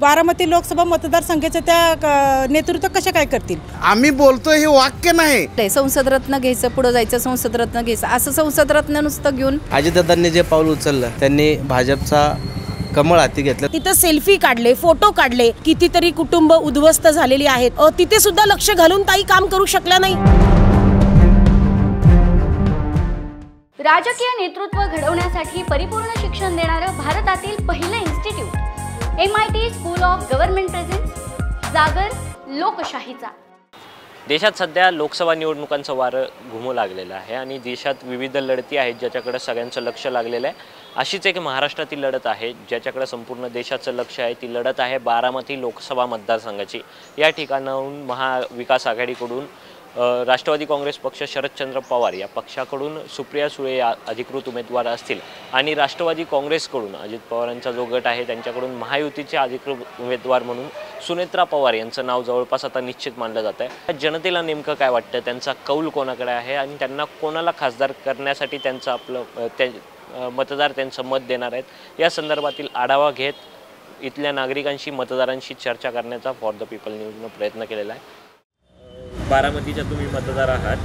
बारामती लोकसभा मतदारसंघाचे त्या नेतृत्व कसे काय करतील? आम्ही बोलतोय हे वाक्य नाही. संसद रत्न घ्यायचं, पुढे जायचं, संसद रत्न घ्यायचं, असं संसद रत्न नुसतं घेऊन अजितदादांनी जे पाऊल उचललं त्यांनी भाजपचा कमळ हाती घेतलं. तिथे सेल्फी काढले, फोटो काढले, कितीतरी कुटुंब उद्ध्वस्त झालेली आहेत. तिथे सुद्धा लक्ष घालून ताई काम करू शकल्या नाही. राजकीय नेतृत्व घडवण्यासाठी परिपूर्ण शिक्षण देणारं भारतातील पहिलं institute MIT school of government presents जागर लोकशाहीचा. देशात सध्या लोकसभा निवडणुकांचं वारं घुमू लागलेलं आहे आणि देशात विविध लढती आहेत ज्याच्याकडे सगळ्यांचं लक्ष लागलेलं आहे. अशीच एक महाराष्ट्रातील लढत आहे ज्याच्याकडे संपूर्ण देशाचं लक्ष आहे. ती लढत आहे बारामती लोकसभा मतदारसंघाची. या ठिकाणाहून महाविकास आघाडीकडून राष्ट्रवादी काँग्रेस पक्ष शरदचंद्र पवार या पक्षाकडून सुप्रिया सुळे या अधिकृत उमेदवार असतील आणि राष्ट्रवादी काँग्रेसकडून अजित पवारांचा जो गट आहे त्यांच्याकडून महायुतीचे अधिकृत उमेदवार म्हणून सुनेत्रा पवार यांचं नाव जवळपास आता निश्चित मानलं जात आहे. जनतेला नेमकं काय वाटतं, त्यांचा कौल कोणाकडे आहे आणि त्यांना कोणाला खासदार करण्यासाठी त्यांचं मतदार त्यांचं मत देणार आहेत, या संदर्भातील आढावा घेत इथल्या नागरिकांशी मतदारांशी चर्चा करण्याचा फॉर द पीपल न्यूजनं प्रयत्न केलेला आहे. बारामतीच्या तुम्ही मतदार आहात.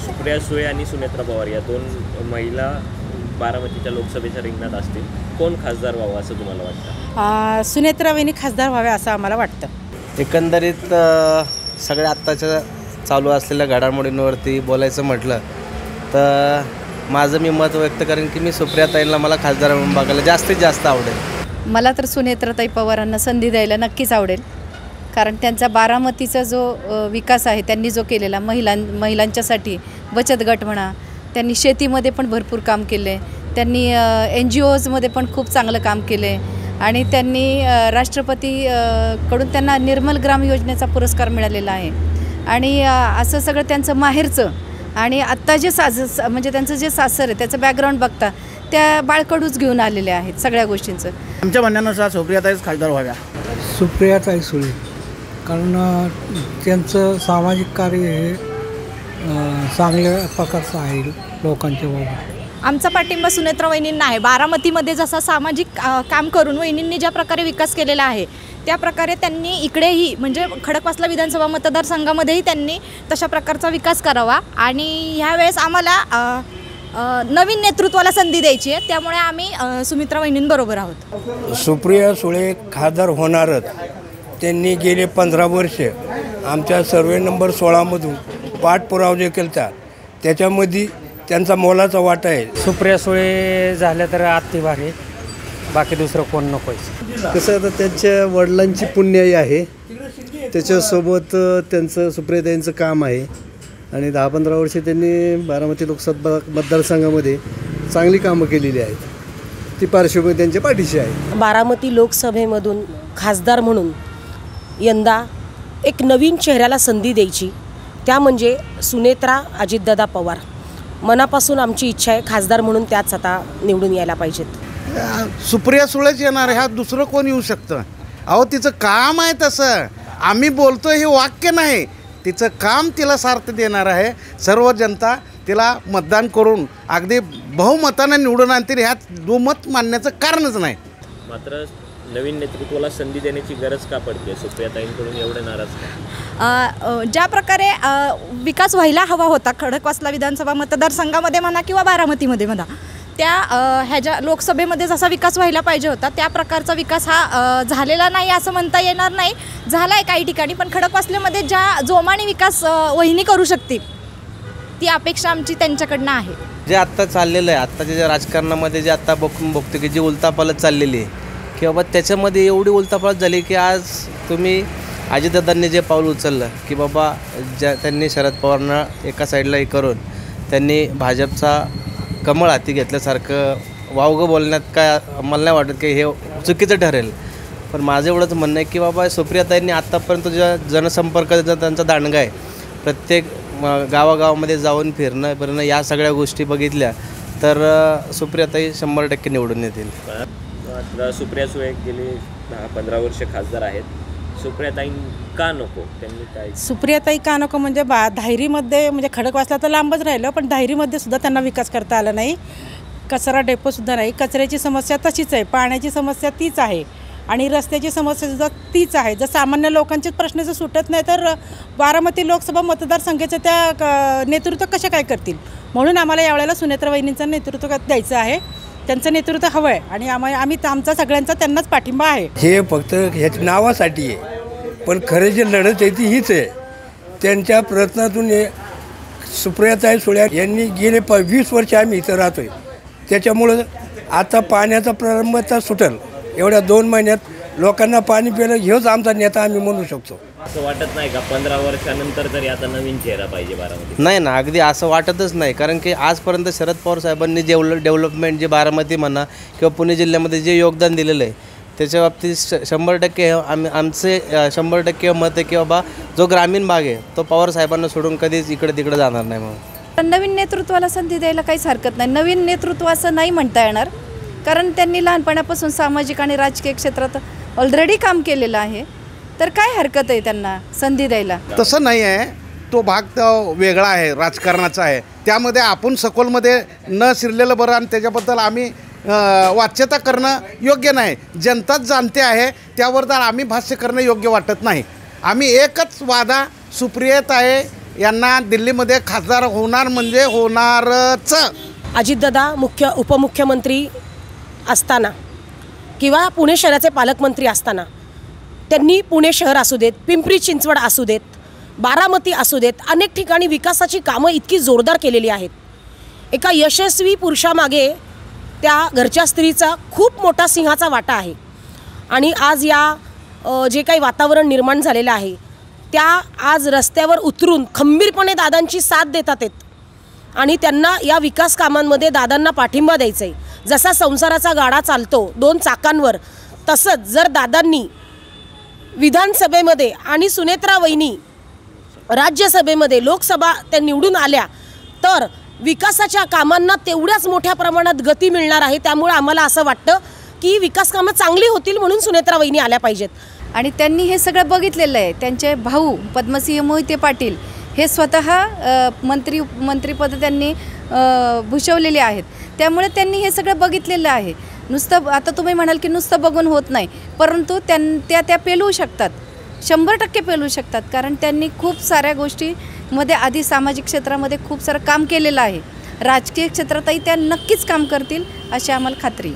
सुप्रिया सुळे आणि सुनेत्रा पवार या दोन महिला बारामतीच्या लोकसभेच्या रिंगणात असतील. कोण खासदार व्हावं असं तुम्हाला वाटतं? सुनेत्रा वहिनी खासदार व्हाव्या असं आम्हाला वाटतं. एकंदरीत सगळ्या आत्ताच्या चालू असलेल्या घडामोडींवरती बोलायचं म्हटलं तर माझं मी मत व्यक्त करेन की मी सुप्रियाताईंना मला खासदार म्हणून बघायला जास्तीत जास्त आवडेल. मला तर सुनेत्राताई पवारांना संधी द्यायला नक्कीच आवडेल, कारण त्यांचा बारामतीचा जो विकास आहे त्यांनी जो केलेला महिलांच्यासाठी बचत गट म्हणा, त्यांनी शेतीमध्ये पण भरपूर काम केले, त्यांनी NGOजमध्ये पण खूप चांगलं काम केले आणि त्यांनी राष्ट्रपती कडून त्यांना निर्मल ग्राम योजनेचा पुरस्कार मिळालेला आहे. आणि असं सगळं त्यांचं माहेरचं आणि आत्ता जे म्हणजे त्यांचं जे सासर आहे त्याचं बॅकग्राऊंड बघता त्या बाळकडूच घेऊन आलेले आहेत सगळ्या गोष्टींचं. आमच्या म्हणण्यानुसार सुप्रियाताईच खासदार व्हाव्या. सुप्रियाताई सुळे, कारण त्यांचं सामाजिक कार्य हे चांगल्या प्रकारचं आहे लोकांच्या बाबतीत. आमचा पाठिंबा सुनेत्रा वहिनींना आहे. बारामतीमध्ये जसा सामाजिक काम करून वहिनींनी ज्या प्रकारे विकास केलेला आहे त्या प्रकारे त्यांनी इकडेही म्हणजे खडकवासला विधानसभा मतदारसंघामध्येही त्यांनी तशा प्रकारचा विकास करावा आणि ह्यावेळेस आम्हाला नवीन नेतृत्वाला संधी द्यायची आहे. त्यामुळे आम्ही सुमित्रा वहिनींबरोबर आहोत. सुप्रिया सुळे खासदार होणारच. त्यांनी गेले 15 वर्ष आमच्या सर्वे नंबर 16मधून पाठपुरावा जे केला त्याच्यामध्ये त्यांचा मोलाचा वाटा आहे. सुप्रिया सुळे झाल्या तर अति भारी, बाकी दुसरं कोण नको. कसं आता त्यांच्या वडिलांची पुण्याई आहे, त्याच्यासोबत त्यांचं सुप्रियाताईंचं काम आहे आणि 10-15 वर्ष त्यांनी बारामती लोकसभा मतदारसंघामध्ये चांगली कामं केलेली आहेत. ती पार्श्वभूमी त्यांच्या पाठीशी आहे. बारामती लोकसभेमधून खासदार म्हणून यंदा एक नवीन चेहऱ्याला संधी द्यायची, त्या म्हणजे सुनेत्रा अजितदादा पवार. मनापासून आमची इच्छा आहे खासदार म्हणून त्याच आता निवडून यायला पाहिजेत. सुप्रिया सुळेच येणार आहे, हा दुसरं कोण येऊ शकतं? अहो तिचं काम आहे तसं. आम्ही बोलतोय हे वाक्य नाही. तिचं काम तिला सार्थ देणार आहे. सर्व जनता तिला मतदान करून अगदी बहुमतानं निवडून आणतील, ह्यात दुमत मानण्याचं कारणच नाही. मात्र नवीन नेतृत्वाला संधी देण्याची गरज का पडते? सुप्रियाताईंकडून एवढं नाराज ज्या प्रकारे विकास व्हायला हवा होता खडकवासला विधानसभा मतदारसंघामध्ये म्हणा किंवा बारामतीमध्ये म्हणा, त्या ह्याच्या लोकसभेमध्ये जसा विकास व्हायला पाहिजे होता त्या प्रकारचा विकास हा झालेला नाही असं म्हणता येणार नाही. झाला आहे काही ठिकाणी, पण खडकवासल्यामध्ये ज्या जोमाने विकास वहिनी करू शकतील ती अपेक्षा आमची त्यांच्याकडनं आहे. जे आत्ता चाललेलं आहे, आत्ताच्या ज्या राजकारणामध्ये जे आत्ता बघतो की जी उलतापालत चाललेली आहे की बाबा त्याच्यामध्ये एवढी उलतापालत झाली की आज तुम्ही अजितदादांनी जे पाऊल उचललं की बाबा त्यांनी शरद पवारांना एका साईडला हे करून त्यांनी भाजपचा कमळ हाती घेतल्यासारखं वावगं बोलण्यात काय मला नाही वाटत की हे चुकीचं ठरेल. पण माझं एवढंच म्हणणं आहे की बाबा सुप्रियाताईंनी आत्तापर्यंत ज्या जनसंपर्क त्यांचा दांडगा आहे, प्रत्येक गावागावामध्ये जाऊन फिरणं या सगळ्या गोष्टी बघितल्या तर सुप्रियाताई 100% निवडून येतील. सुप्रिया सुळे गेली 10-15 वर्ष खासदार आहेत. सुप्रियाताई का नको? त्यांनी काय सुप्रियाताई का नको म्हणजे धायरीमध्ये म्हणजे खडकवासला तर लांबच राहिलं, पण धायरीमध्ये सुद्धा त्यांना विकास करता आला नाही. कचरा डेपोसुद्धा नाही. कचऱ्याची समस्या तशीच आहे, पाण्याची समस्या तीच आहे आणि रस्त्याची समस्यासुद्धा तीच आहे. जर सामान्य लोकांचे प्रश्न जर सुटत नाही तर बारामती लोकसभा मतदारसंघाचं त्या नेतृत्व कसे काय करतील. म्हणून आम्हाला यावेळेला सुनेत्रा वहिनींचं नेतृत्व द्यायचं आहे. त्यांचं नेतृत्व हवं आहे आणि आम्ही आमचा सगळ्यांचा त्यांनाच पाठिंबा आहे. हे फक्त ह्याच्या नावासाठी आहे, पण खरं जे लढत आहे ती हीच आहे. त्यांच्या प्रयत्नातून सुप्रियाताई सुळे यांनी गेले 20 वर्ष आम्ही इथं राहतो आहे. त्याच्यामुळं आता पाण्याचा प्रारंभ तर सुटेल. एवढ्या 2 महिन्यात लोकांना पाणी पिणं हेच आमचा नेता आम्ही म्हणू शकतो. असं वाटत नाही का 15 वर्षानंतर तरी आता नवीन चेहरा पाहिजे बारामती? नाही ना, अगदी असं वाटतच नाही. कारण की आजपर्यंत शरद पवार साहेबांनी जे डेव्हलपमेंट जे बारामती म्हणा किंवा पुणे जिल्ह्यामध्ये जे योगदान दिलेलं आहे त्याच्या बाबतीत 100% आमचे 100% मत आहे की बाबा जो ग्रामीण भाग आहे तो पवार साहेबांना सोडून कधीच इकडे तिकडे जाणार नाही. म्हणून नवीन नेतृत्वाला संधी द्यायला काहीच हरकत नाही. नवीन नेतृत्व असं नाही म्हणता येणार, कारण त्यांनी लहानपणापासून सामाजिक आणि राजकीय क्षेत्रात ऑलरेडी काम केलेलं आहे. तर काय हरकत आहे त्यांना संधी द्यायला? तसं नाही आहे. तो भाग तो वेगळा आहे, राजकारणाचा आहे. त्यामध्ये आपण सखोलमध्ये न शिरलेलं बरं आणि त्याच्याबद्दल आम्ही वाच्यता करणं योग्य नाही. जनताच जाणते आहे, त्यावर तर आम्ही भाष्य करणं योग्य वाटत नाही. आम्ही एकच वादा सुप्रियाताई यांना दिल्लीमध्ये खासदार होणार म्हणजे होणारच. अजितदादा उपमुख्यमंत्री असताना किंवा पुणे शहराचे पालकमंत्री असताना त्यांनी पुणे शहर असू देत, पिंपरी चिंचवड असू देत, बारामती असू देत, अनेक ठिकाणी विकासाची कामं इतकी जोरदार केलेली आहेत. एका यशस्वी पुरुषामागे त्या घरच्या स्त्रीचा खूप मोठा सिंहाचा वाटा आहे. आणि आज या जे काही वातावरण निर्माण झालेलं आहे त्या आज रस्त्यावर उतरून खंबीरपणे दादांची साथ देतात आहेत आणि त्यांना या विकास कामांमध्ये दादांना पाठिंबा द्यायचा आहे. जसा संसाराचा गाडा चालतो 2 चाकांवर, तसंच जर दादांनी विधानसभेमध्ये आणि सुनेत्रा वहिनी राज्यसभेमध्ये लोकसभा त्या निवडून आल्या तर विकासाच्या कामांना तेवढ्याच मोठ्या प्रमाणात गती मिळणार आहे. त्यामुळे आम्हाला असं वाटतं की विकास कामं चांगली होतील म्हणून सुनेत्रा वहिनी आल्या पाहिजेत. आणि त्यांनी हे सगळं बघितलेलं आहे. त्यांचे भाऊ पद्मसिंह मोहिते पाटील हे स्वतः मंत्रिपद त्यांनी भूषवलेले आहेत. त्यामुळे त्यांनी हे सगळं बघितलेलं आहे. नुसतं आता तुम्ही म्हणाल की नुसतं बघून होत नाही, परंतु त्या पेलवू शकतात, 100% पेलवू शकतात. कारण त्यांनी खूप साऱ्या गोष्टीमध्ये आधी सामाजिक क्षेत्रामध्ये खूप सारं काम केलेलं आहे. राजकीय क्षेत्रातही त्या नक्कीच काम करतील अशी आम्हाला खात्री.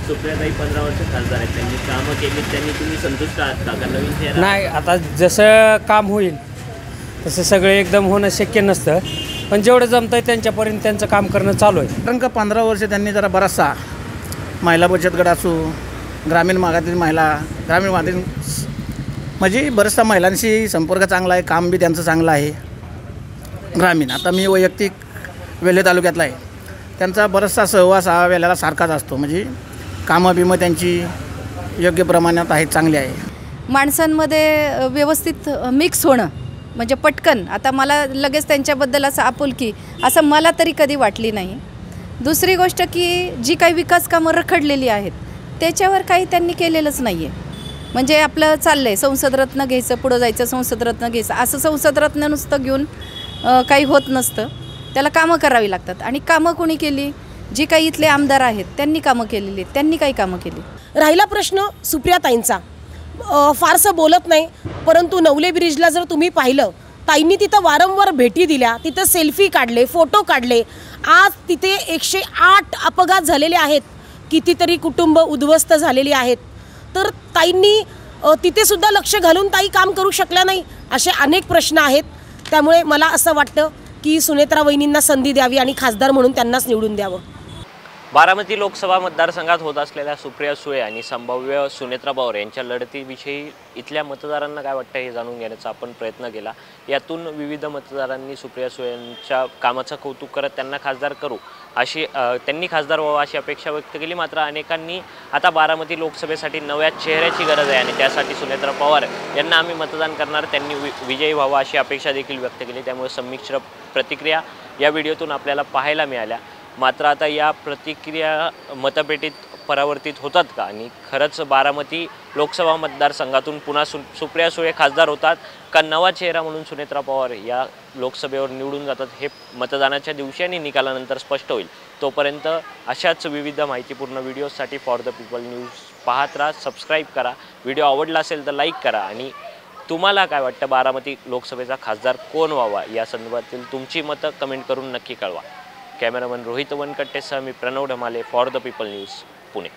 सुप्रियाताई 15 वर्ष खासदार आहेत, त्यांनी कामं केली, त्यांनी तुम्ही संतुष्ट आहात का? नवीन चेहरा नाही, आता जसं काम होईल तसं सगळे एकदम होणं शक्य नसतं, पण जेवढं जमतं आहे त्यांच्यापर्यंत त्यांचं काम करणं चालू आहे. कारण का 15 वर्ष त्यांनी जरा बराचसा महिला बचत गट असो, ग्रामीण भागातील ग्रामीण भागातील म्हणजे बऱ्याचशा महिलांशी संपर्क चांगला आहे. काम बी त्यांचं चांगलं आहे ग्रामीण. आता मी वैयक्तिक वेल्हे तालुक्यातला आहे. त्यांचा बराचसा सहवास हा वेळेला सारखाच असतो. म्हणजे कामं बिमं त्यांची योग्य प्रमाणात आहेत, चांगली आहे. माणसांमध्ये व्यवस्थित मिक्स होणं म्हणजे पटकन, आता मला लगेच त्यांच्याबद्दल असं आपुलकी असं मला तरी कधी वाटली नाही. दुसरी गोष्ट की जी काही विकास कामं रखडलेली आहेत त्याच्यावर काही त्यांनी केलेलंच नाही आहे. म्हणजे आपलं चाललं आहे संसद रत्न घ्यायचं, पुढं जायचं, संसद रत्न घ्यायचं. असं संसद रत्न नुसतं घेऊन काही होत नसतं. त्याला कामं करावी लागतात. आणि कामं कोणी केली? जी काही इथले आमदार आहेत त्यांनी कामं केलेली आहेत. त्यांनी काही कामं केली. राहिला प्रश्न सुप्रियाताईंचा, फारसं बोलत नाही, परंतु नवले ब्रिजला जर तुम्ही पाहिलं, ताईंनी तिथं वारंवार भेटी दिल्या, तिथं सेल्फी काढले, फोटो काढले. आज तिथे 108 अपघात झालेले आहेत, कितीतरी कुटुंब उद्ध्वस्त झालेली आहेत. तर ताईंनी तिथे सुद्धा लक्ष घालून ताई काम करू शकल्या नाही. असे अनेक प्रश्न आहेत. त्यामुळे मला असं वाटतं की सुनेत्रा वहिनींना संधी द्यावी आणि खासदार म्हणून त्यांनाच निवडून द्यावं. बारामती लोकसभा मतदारसंघात होत असलेल्या सुप्रिया सुळे आणि संभाव्य सुनेत्रा पवार यांच्या लढतीविषयी इथल्या मतदारांना काय वाटतं हे जाणून घेण्याचा आपण प्रयत्न केला. यातून विविध मतदारांनी सुप्रिया सुळे यांच्या कामाचं कौतुक करत त्यांना खासदार करू अशी त्यांनी खासदार व्हावं अशी अपेक्षा व्यक्त केली. मात्र अनेकांनी आता बारामती लोकसभेसाठी नव्या चेहऱ्याची गरज आहे आणि त्यासाठी सुनेत्रा पवार यांना आम्ही मतदान करणार, त्यांनी विजयी व्हावा अशी अपेक्षा देखील व्यक्त केली. त्यामुळे संमिश्र प्रतिक्रिया या व्हिडिओतून आपल्याला पाहायला मिळाल्या. मात्र आता या प्रतिक्रिया मतपेटीत परावर्तित होतात का आणि खरंच बारामती लोकसभा मतदारसंघातून पुन्हा सुप्रिया सुळे खासदार होतात का नवा चेहरा म्हणून सुनेत्रा पवार या लोकसभेवर निवडून जातात हे मतदानाच्या दिवशी आणि निकालानंतर स्पष्ट होईल. तोपर्यंत अशाच विविध माहितीपूर्ण व्हिडिओसाठी फॉर द पीपल न्यूज पाहत राहा, सबस्क्राईब करा. व्हिडिओ आवडला असेल तर लाईक करा. आणि तुम्हाला काय वाटतं बारामती लोकसभेचा खासदार कोण व्हावा या संदर्भातील तुमची मतं कमेंट करून नक्की कळवा. कॅमेरामन रोहित वनकट्टेसह मी Pranav Dhamale, for the people news, Pune.